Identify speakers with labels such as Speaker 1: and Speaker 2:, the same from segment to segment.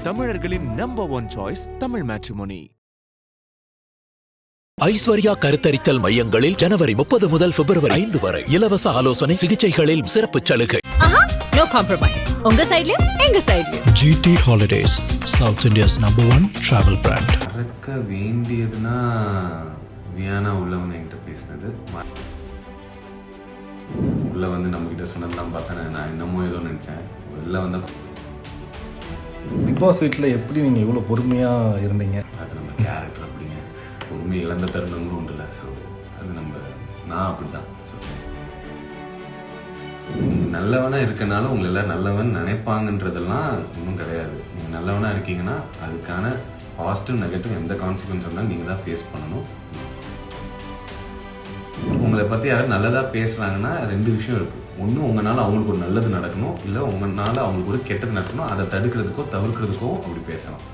Speaker 1: தமிழர்களின் number 1 choice Tamil matrimony.
Speaker 2: Aishwarya கருத்தரித்தல் மையங்களில் ஜனவரி 30 முதல் பிப்ரவரி 5 வரை இலவச ஆலோசனை சிகிச்சைகளில் சிறப்பு சலுகை.
Speaker 3: No compromise. உங்க சைடுலயும் எங்க சைடுலயும்.
Speaker 4: GT Holidays, South India's #1 travel brand.
Speaker 5: மறக்க வேண்டியதுன்னா வியானா உள்ளவன் என்கிட்ட பேசினது. உள்ள வந்து நம்ம கிட்ட சொன்னதெல்லாம் பார்த்தேன். நான் என்னமோ ஏதோ நினைச்சேன். வெளில வந்த
Speaker 4: பிக் பாஸ் வீட்டில் எப்படி நீங்கள் இவ்வளோ பொறுமையாக இருந்தீங்க?
Speaker 5: அது நம்ம கேரக்டர் அப்படிங்க. பொறுமை இழந்த தருணங்களும் உண்டுல. ஸோ அது நான் அப்படி தான். ஸோ நீங்கள் நல்லவனாக இருக்கனால உங்களை எல்லாம் நல்லவன் நினைப்பாங்கன்றதெல்லாம் ஒன்றும் கிடையாது. நீங்கள் நல்லவனாக இருக்கீங்கன்னா அதுக்கான பாசிட்டிவ் நெகட்டிவ் எந்த கான்சிக்வன்ஸ் இருந்தாலும் நீங்கள் தான் ஃபேஸ் பண்ணணும். உங்களை பற்றி யாரும் நல்லதாக பேசுகிறாங்கன்னா 2 விஷயம் இருக்குது. ஒன்று, உங்களால் அவங்களுக்கு ஒரு நல்லது நடக்கணும், இல்லை உங்களால் அவங்களுக்கு ஒரு கெட்டது நடக்கணும். அதை தடுக்கிறதுக்கோ தவிர்க்கிறதுக்கோ அப்படி பேசலாம்.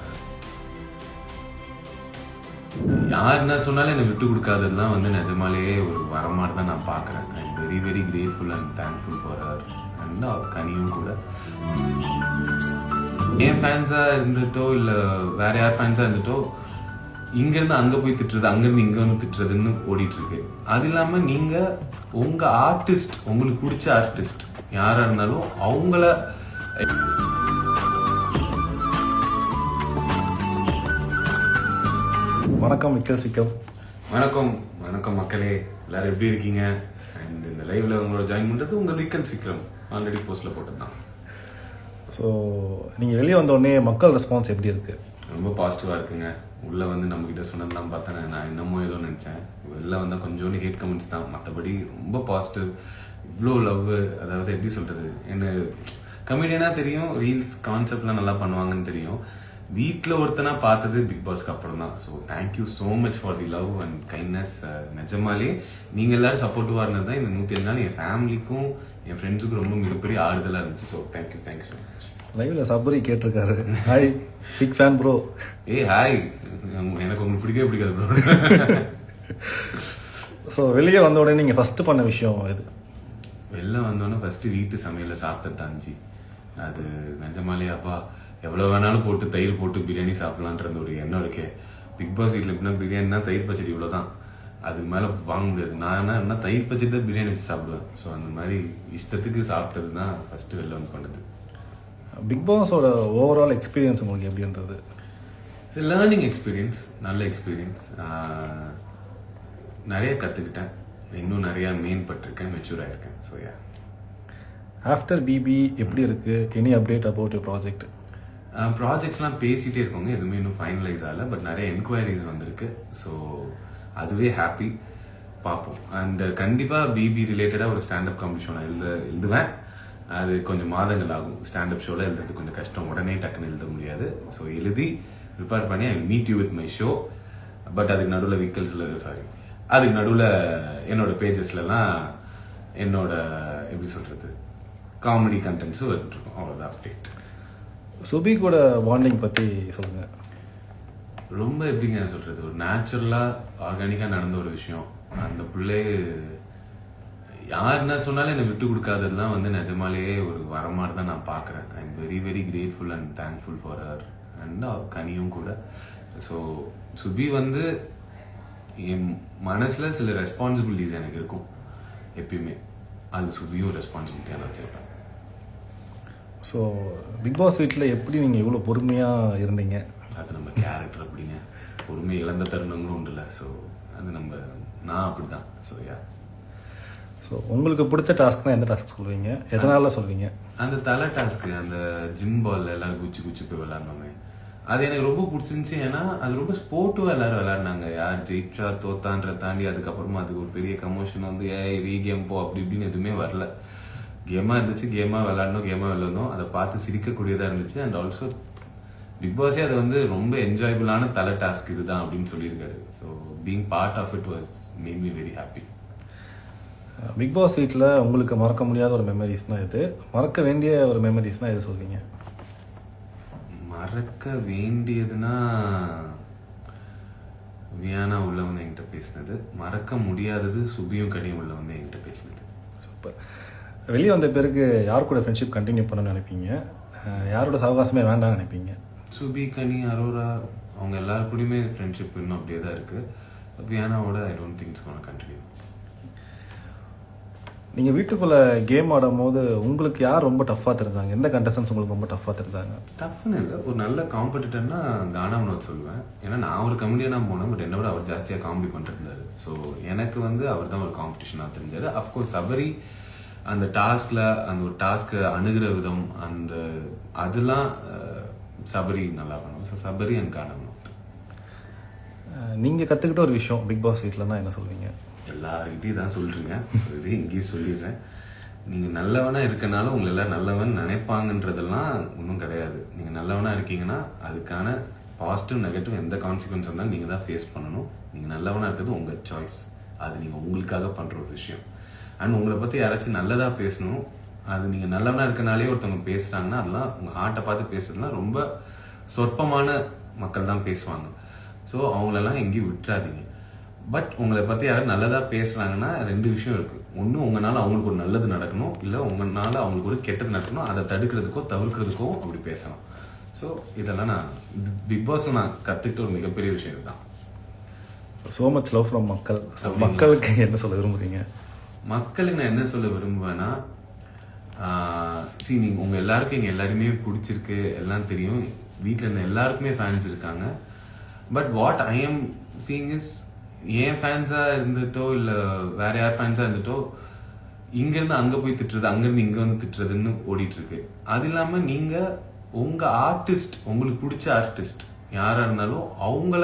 Speaker 5: யார் என்ன சொன்னாலும் என்னை விட்டு கொடுக்காததுலாம் வந்து நிஜமாலேயே ஒரு வரமாதிரி தான் நான் பார்க்குறேன். I am very very grateful and thankful for her and கனியும் கூட. என் ஃபேன்ஸாக இருந்துட்டோ இல்லை வேற யார் ஃபேன்ஸாக இருந்துட்டோ இங்கேருந்து அங்கே போய் திட்டுறது, அங்கேருந்து இங்கே வந்து திட்டுறதுன்னு ஓடிட்டு இருக்கு. அது இல்லாமல் நீங்கள் உங்கள் ஆர்டிஸ்ட், உங்களுக்கு பிடிச்ச ஆர்டிஸ்ட் யாராக இருந்தாலும் அவங்கள
Speaker 4: வணக்கம் விக்கல் சிக்கம்.
Speaker 5: வணக்கம் வணக்கம் மக்களே, எல்லாரும் எப்படி இருக்கீங்க? அண்ட் இந்த லைவ்ல உங்களோட ஜாயின் பண்ணுறது உங்கள் விக்கல் சிக்கம் ஆல்ரெடி போஸ்ட்டில் போட்டதுதான்.
Speaker 4: ஸோ நீங்கள் வெளியே வந்தோடனே மக்கள் ரெஸ்பான்ஸ் எப்படி இருக்குது?
Speaker 5: ரொம்ப பாசிட்டிவாக இருக்குங்க. உள்ளே வந்து நம்மக்கிட்ட சொன்னதெல்லாம் பார்த்தேன். நான் என்னமோ ஏதோ நினச்சேன். வெளில வந்தால் கொஞ்சோண்டு ஹேட் கமெண்ட்ஸ் தான். மற்றபடி ரொம்ப பாசிட்டிவ். இவ்வளோ லவ், அதாவது எப்படி சொல்கிறது, என்ன கமெடியனாக தெரியும், ரீல்ஸ் கான்செப்ட்லாம் நல்லா பண்ணுவாங்கன்னு தெரியும். வீட்டில் ஒருத்தனா பார்த்தது பிக் பாஸ்க்கு அப்புறம் தான். So thank you so much for the love and kindness. நிஜமாலே நீங்கள் எல்லோரும் சப்போர்ட்டிவாக இருந்தது தான் இந்த 107 நாள் என் ஃபேமிலிக்கும் என் ஃப்ரெண்ட்ஸுக்கும் ரொம்ப மிகப்பெரிய ஆறுதலாக இருந்துச்சு. So thank you so much.
Speaker 4: லைவில் சபரி கேட்டிருக்காரு, hi big fan bro.
Speaker 5: Hi, எனக்கு உங்களுக்கு பிடிக்கவே பிடிக்காது ப்ரோ.
Speaker 4: ஸோ வெளியே வந்த உடனே நீங்கள் ஃபஸ்ட்டு பண்ண விஷயம் இது?
Speaker 5: வெளில வந்தோடனே ஃபஸ்ட்டு வீட்டு சமையலில் சாப்பிட்டது தான்ச்சி. அது நிஜமாலே அப்பா எவ்வளோ வேணாலும் போட்டு தயிர் போட்டு பிரியாணி சாப்பிட்லான்ற ஒரு எண்ணம் இருக்கே. பிக் பாஸ் வீட்டில் எப்படின்னா பிரியாணினா தயிர் பச்சடி இவ்வளோ தான், அதுக்கு மேலே வாங்க முடியாது. நான் என்ன தயிர் பச்சடி தான் பிரியாணி வச்சு சாப்பிடுவேன். ஸோ அந்த மாதிரி இஷ்டத்துக்கு சாப்பிட்டது தான் ஃபஸ்ட்டு வெளில வந்து பண்ணது.
Speaker 4: பிக் பாஸோட ஓவரால் எக்ஸ்பீரியன்ஸ் உங்களுக்கு எப்படி இருந்தது?
Speaker 5: இட்ஸ் லேர்னிங் எக்ஸ்பீரியன்ஸ், நல்ல எக்ஸ்பீரியன்ஸ். நிறைய கற்றுக்கிட்டேன், இன்னும் நிறையா மேம்பட்டிருக்கேன், மெச்சூர் ஆகிருக்கேன். So yeah.
Speaker 4: ஆஃப்டர் பிபி எப்படி இருக்குது? Any update about your project?
Speaker 5: ப்ராஜெக்ட்ஸ்லாம் பேசிகிட்டே இருக்கோங்க, எதுவுமே இன்னும் ஃபைனலைஸ் ஆகலை. பட் நிறைய என்கொயரிஸ் வந்திருக்கு. ஸோ அதுவே ஹாப்பி. பார்ப்போம். அண்ட் கண்டிப்பாக பிபி ரிலேட்டடாக ஒரு ஸ்டாண்டப் காம்படிஷன் எழுதுவேன். அது கொஞ்சம் மாதங்கள் ஆகும். ஸ்டாண்டப் ஷோவில் எழுதுறது கொஞ்சம் கஷ்டம், உடனே டக்குன்னு எழுத முடியாது. ஸோ எழுதி ப்ரிப்பேர் பண்ணி I meet you with my show. But அதுக்கு நடுவில் அதுக்கு நடுவில் என்னோட பேஜஸ்லலாம் என்னோட எப்படி சொல்கிறது காமெடி கண்டென்ட்ஸும் வந்துருக்கும். அவ்வளோதான் அப்டேட்.
Speaker 4: சுபி கூட பாண்டிங் பற்றி சொல்லுங்கள்.
Speaker 5: ரொம்ப எப்படிங்க சொல்கிறது, ஒரு நேச்சுரலாக ஆர்கானிக்காக நடந்த ஒரு விஷயம். அந்த பிள்ளை யார் என்ன சொன்னாலும் என்னை விட்டு கொடுக்காததுலாம் வந்து நிஜமாலேயே ஒரு வரமாதிரி தான் நான் பார்க்குறேன். I am very very grateful and thankful for her and கனியும் கூட. ஸோ சுபி வந்து என் மனசில் சில ரெஸ்பான்சிபிலிட்டிஸ் எனக்கு இருக்கும் எப்பயுமே. அது சுபியும் ரெஸ்பான்சிபிலிட்டியாக நான் வச்சுருப்பேன்.
Speaker 4: ஸோ பிக் பாஸ் வீட்டில் எப்படி நீங்கள் இவ்வளோ பொறுமையாக இருந்தீங்க?
Speaker 5: அது நம்ம கேரக்டர் அப்படிங்க. பொறுமை இழந்த தருணங்களும் உண்டுல. ஸோ அது நான் அப்படி தான். So yeah.
Speaker 4: ஸோ உங்களுக்கு பிடிச்ச டாஸ்க்னால் எந்த டாஸ்க் சொல்லுவீங்க? எதனால சொல்வீங்க?
Speaker 5: அந்த தலை டாஸ்க்கு, அந்த ஜிம் பாலில் எல்லாரும் குச்சி போய் விளாட்னோமே, அது எனக்கு ரொம்ப பிடிச்சிருந்துச்சி. ஏன்னா அது ரொம்ப ஸ்போர்ட்டிவாக எல்லாரும் விளாட்னாங்க. யார் ஜெயிச்சா தோத்தான்றதை தாண்டி அதுக்கப்புறமா அதுக்கு ஒரு பெரிய கமோஷன் வந்து ரீகேம் போ அப்படி இப்படின்னு எதுவுமே வரல. கேமாக இருந்துச்சு, கேமாக விளாடணும். அதை பார்த்து சிரிக்கக்கூடியதாக இருந்துச்சு. அண்ட் ஆல்சோ பிக் பாஸே அதை வந்து ரொம்ப என்ஜாயபிளான தலை டாஸ்க் இதுதான் அப்படின்னு சொல்லியிருக்காரு. So being part of it was made me very happy.
Speaker 4: Big boss வீட்டில் உங்களுக்கு மறக்க முடியாத ஒரு மெமரிஸ்னால் இது, மறக்க வேண்டிய ஒரு மெமரிஸ்னால் எது சொல்வீங்க?
Speaker 5: மறக்க வேண்டியதுன்னா வியானா உள்ள வந்து என்கிட்ட பேசினது. மறக்க முடியாதது சுபியும் கனியும் உள்ள வந்து என்கிட்ட பேசினது.
Speaker 4: சூப்பர். வெளியே வந்த பிறகு யார் கூட ஃப்ரெண்ட்ஷிப் கண்டினியூ பண்ணணும்னு நினைப்பீங்க? யாரோட சவகாசமே வேண்டாம்னு நினைப்பீங்க?
Speaker 5: சுபி, கனி, அரோரா அவங்க எல்லாரு கூடயுமே ஃப்ரெண்ட்ஷிப் இன்னும் அப்படியே தான் இருக்கு. வியானாவோட I don't think it's gonna continue.
Speaker 4: நீங்கள் வீட்டுக்குள்ளே கேம் ஆடும் போது உங்களுக்கு யார் ரொம்ப டஃப்பாக தெரிஞ்சாங்க? எந்த கண்டஸ்டன்ஸ் உங்களுக்கு ரொம்ப டஃப்பாக தெரிஞ்சாங்க?
Speaker 5: டஃப்னு இல்லை, ஒரு நல்ல காம்படிட்டர்னா கானா வினோத் சொல்லுவேன். ஏன்னா நான் ஒரு கமெடியனாக போனேன், பட் என்னை விட அவர் ஜாஸ்தியாக காமெடி பண்ணிருந்தாரு. ஸோ எனக்கு வந்து அவர் தான் ஒரு காம்படிஷனாக தெரிஞ்சார். அஃப்கோர்ஸ் சபரி அந்த டாஸ்கில் அந்த ஒரு டாஸ்க்கு அணுகிற விதம் அந்த அதெல்லாம் சபரி நல்லா பண்ணுவோம். ஸோ சபரி அண்ட் கானா வினோத்.
Speaker 4: நீங்கள் கற்றுக்கிட்ட ஒரு விஷயம் பிக் பாஸ் வீட்டில்னா என்ன சொல்வீங்க?
Speaker 5: எல்லார்கிட்டையும் தான் சொல்றீங்க, இது இங்கேயும் சொல்லிடுறேன். நீங்கள் நல்லவனாக இருக்கனால உங்களை எல்லாம் நல்லவன் நினைப்பாங்கன்றதெல்லாம் ஒன்றும் கிடையாது. நீங்கள் நல்லவனாக இருக்கீங்கன்னா அதுக்கான பாசிட்டிவ் நெகட்டிவ் எந்த கான்சிக்வன்ஸ் இருந்தாலும் நீங்கள் தான் ஃபேஸ் பண்ணணும். நீங்கள் நல்லவனாக இருக்கிறது உங்கள் சாய்ஸ், அது நீங்கள் உங்களுக்காக பண்ணுற ஒரு விஷயம். அண்ட் உங்களை பற்றி யாராச்சும் நல்லதாக பேசணும், அது நீங்கள் நல்லவனாக இருக்கனாலே ஒருத்தவங்க பேசுகிறாங்கன்னா அதெல்லாம் உங்கள் ஆட்டை பார்த்து பேசுறதுலாம் ரொம்ப சொற்பமான மக்கள் தான் பேசுவாங்க. ஸோ அவங்களெல்லாம் எங்கேயும் விட்டுறாதீங்க. பட் உங்களை பற்றி யாரும் நல்லதாக பேசுகிறாங்கன்னா ரெண்டு விஷயம் இருக்குது. ஒன்று உங்களால் அவங்களுக்கு ஒரு நல்லது நடக்கணும், இல்லை உங்களால் அவங்களுக்கு ஒரு கெட்டது நடக்கணும். அதை தடுக்கிறதுக்கோ தவிர்க்கிறதுக்கோ அப்படி பேசணும். ஸோ இதெல்லாம் நான் பிக் பாஸில் நான் கற்றுக்கிட்ட ஒரு மிகப்பெரிய விஷயம் தான்.
Speaker 4: ஸோ மச் லவ் ஃப்ரம் மக்கள். மக்களுக்கு என்ன சொல்ல விரும்புகிறீங்க?
Speaker 5: மக்களுக்கு நான் என்ன சொல்ல விரும்புவேன்னா, நீங்கள் உங்கள் எல்லாருக்கும் எங்கள் எல்லாருமே பிடிச்சிருக்கு, எல்லாம் தெரியும். வீட்டில் இருந்த எல்லாருக்குமே ஃபேன்ஸ் இருக்காங்க. But what I am seeing is, ஏன் ஃபேன்ஸாக இருந்துட்டோ இல்லை வேற யார் ஃபேன்ஸாக இருந்துட்டோ இங்கேருந்து அங்கே போய் திட்டுறது, அங்கேருந்து இங்கே வந்து திட்டுறதுன்னு ஓடிட்டு இருக்கு. அது இல்லாமல் நீங்கள் உங்கள் ஆர்டிஸ்ட், உங்களுக்கு பிடிச்ச ஆர்டிஸ்ட் யாராக இருந்தாலும் அவங்கள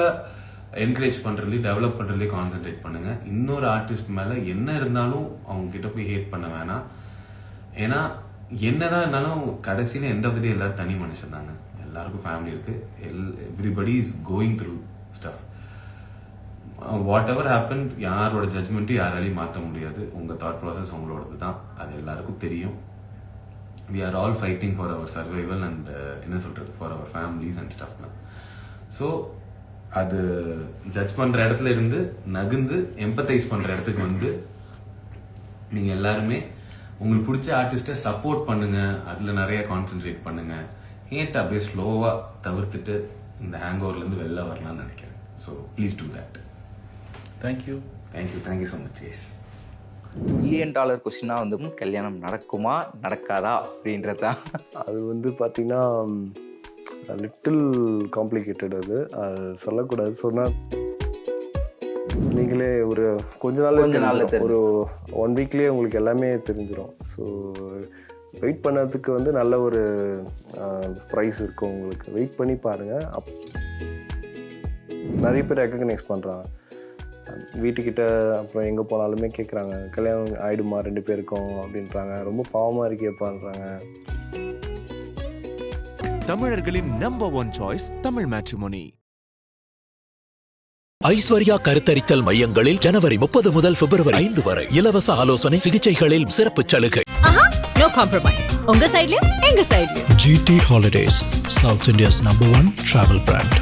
Speaker 5: என்கரேஜ் பண்ணுறதுலேயும் டெவலப் பண்ணுறதுலேயும் கான்சென்ட்ரேட் பண்ணுங்கள். இன்னொரு ஆர்டிஸ்ட் மேலே என்ன இருந்தாலும் அவங்க கிட்ட போய் ஹேட் பண்ண வேணாம். ஏன்னா என்னதான் இருந்தாலும் கடைசியில் எண்ட் ஆஃப் த டே எல்லாரும் தனி மனுஷன் தாங்க. எல்லாருக்கும் ஃபேமிலி இருக்கு. Everybody is going through stuff. What ever happen, யாரோட ஜட்ஜ்மெண்ட்டும் யாராலையும் மாற்ற முடியாது. உங்கள் தாட் ப்ராசஸ் உங்களோடது தான், அது எல்லாருக்கும் தெரியும். We are all fighting for our survival and என்ன சொல்கிறது, for our families and stuff தான். ஸோ அது ஜட்ஜ் பண்ணுற இடத்துல இருந்து நகுந்து எம்பத்தைஸ் பண்ணுற இடத்துக்கு வந்து நீங்கள் எல்லாருமே உங்களுக்கு பிடிச்ச ஆர்டிஸ்ட்டை சப்போர்ட் பண்ணுங்கள். அதில் நிறைய கான்சென்ட்ரேட் பண்ணுங்கள். ஹேட் அப்படியே ஸ்லோவாக தவிர்த்துட்டு இந்த ஹேங் ஓவர்லேருந்து வெளில வரலாம்னு நினைக்கிறேன். So please do that.
Speaker 4: Thank you.
Speaker 5: Thank you so much. Yes,
Speaker 6: $1 million கொஸ்டினாக வந்து கல்யாணம் நடக்குமா நடக்காதா அப்படின்றது தான்.
Speaker 7: அது வந்து பார்த்தீங்கன்னா லிட்டில் காம்ப்ளிகேட்டட். அது சொல்லக்கூடாது. சொன்னால் நீங்களே ஒரு கொஞ்ச நாள் ஒரு 1 வீக்லேயே உங்களுக்கு எல்லாமே தெரிஞ்சிடும். ஸோ வெயிட் பண்ணதுக்கு வந்து நல்ல ஒரு ப்ரைஸ் இருக்கும். உங்களுக்கு வெயிட் பண்ணி பாருங்கள். நிறைய பேர் ரெக்கக்னைஸ் பண்ணுறாங்க வீட்டுக்கிட்ட. அப்புறம் எங்கே போனாலுமே கேட்குறாங்க, கல்யாணம் ஆயிடுமா 2 பேருக்கும் அப்படின்றாங்க. ரொம்ப பாவமாக இருக்கேப்பான்றாங்க.
Speaker 1: தமிழர்களின் number 1 choice Tamil matrimony.
Speaker 2: Aishwarya கருத்தரித்தல் மையங்களில் ஜனவரி 30 முதல் பிப்ரவரி 5 வரை இலவச ஆலோசனை சிகிச்சைகளில் சிறப்பு சலுகை.
Speaker 3: No compromise. உங்க சைடுலயும் எங்க சைடுலயும்.
Speaker 8: GT Holidays, South India's #1 travel brand.